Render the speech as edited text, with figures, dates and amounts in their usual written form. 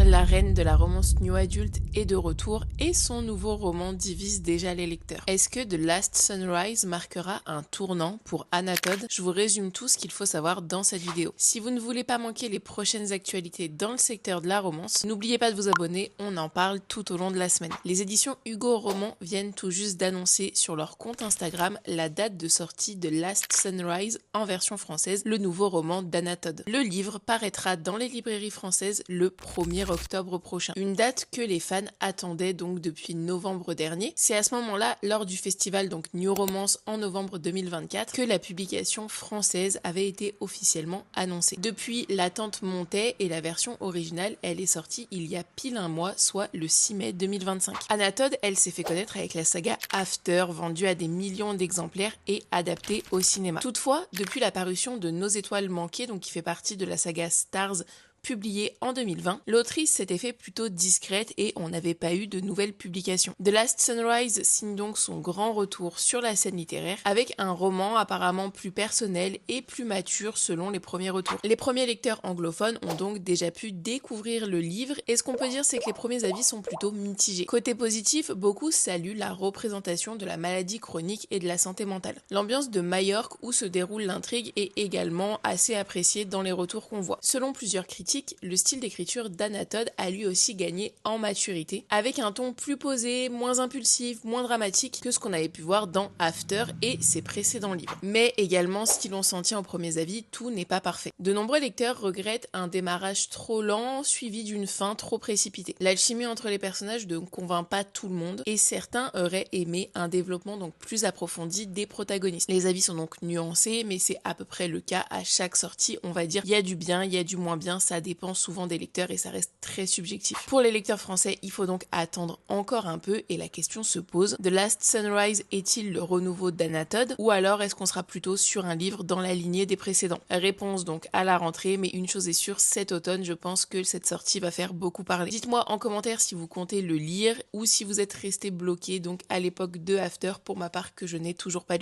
La reine de la romance new adulte est de retour et son nouveau roman divise déjà les lecteurs. Est-ce que The Last Sunrise marquera un tournant pour Anna Todd? Je vous résume tout ce qu'il faut savoir dans cette vidéo. Si vous ne voulez pas manquer les prochaines actualités dans le secteur de la romance, n'oubliez pas de vous abonner, on en parle tout au long de la semaine. Les éditions Hugo Roman viennent tout juste d'annoncer sur leur compte Instagram la date de sortie de Last Sunrise en version française, le nouveau roman d'Anna Todd. Le livre paraîtra dans les librairies françaises le 1er octobre prochain. Une date que les fans attendaient donc depuis novembre dernier. C'est à ce moment-là, lors du festival donc New Romance en novembre 2024, que la publication française avait été officiellement annoncée. Depuis, l'attente montait et la version originale, elle est sortie il y a pile un mois, soit le 6 mai 2025. Anna Todd, elle s'est fait connaître avec la saga After, vendue à des millions d'exemplaires et adaptée au cinéma. Toutefois, depuis la parution de Nos étoiles manquées, donc qui fait partie de la saga Stars, publié en 2020, l'autrice s'était fait plutôt discrète et on n'avait pas eu de nouvelles publications. The Last Sunrise signe donc son grand retour sur la scène littéraire avec un roman apparemment plus personnel et plus mature selon les premiers retours. Les premiers lecteurs anglophones ont donc déjà pu découvrir le livre et ce qu'on peut dire c'est que les premiers avis sont plutôt mitigés. Côté positif, beaucoup saluent la représentation de la maladie chronique et de la santé mentale. L'ambiance de Majorque où se déroule l'intrigue est également assez appréciée dans les retours qu'on voit. Selon plusieurs critiques, le style d'écriture d'Anna Todd a lui aussi gagné en maturité, avec un ton plus posé, moins impulsif, moins dramatique que ce qu'on avait pu voir dans After et ses précédents livres. Mais également, ce qui l'on sentit en premiers avis, tout n'est pas parfait. De nombreux lecteurs regrettent un démarrage trop lent, suivi d'une fin trop précipitée. L'alchimie entre les personnages ne convainc pas tout le monde, et certains auraient aimé un développement donc plus approfondi des protagonistes. Les avis sont donc nuancés, mais c'est à peu près le cas à chaque sortie, on va dire. Il y a du bien, il y a du moins bien, ça dépend souvent des lecteurs et ça reste très subjectif. Pour les lecteurs français, il faut donc attendre encore un peu et la question se pose, The Last Sunrise est-il le renouveau d'Anna Todd ou alors est-ce qu'on sera plutôt sur un livre dans la lignée des précédents? Réponse donc à la rentrée, mais une chose est sûre, cet automne, je pense que cette sortie va faire beaucoup parler. Dites-moi en commentaire si vous comptez le lire ou si vous êtes resté bloqué donc à l'époque de After, pour ma part que je n'ai toujours pas lu.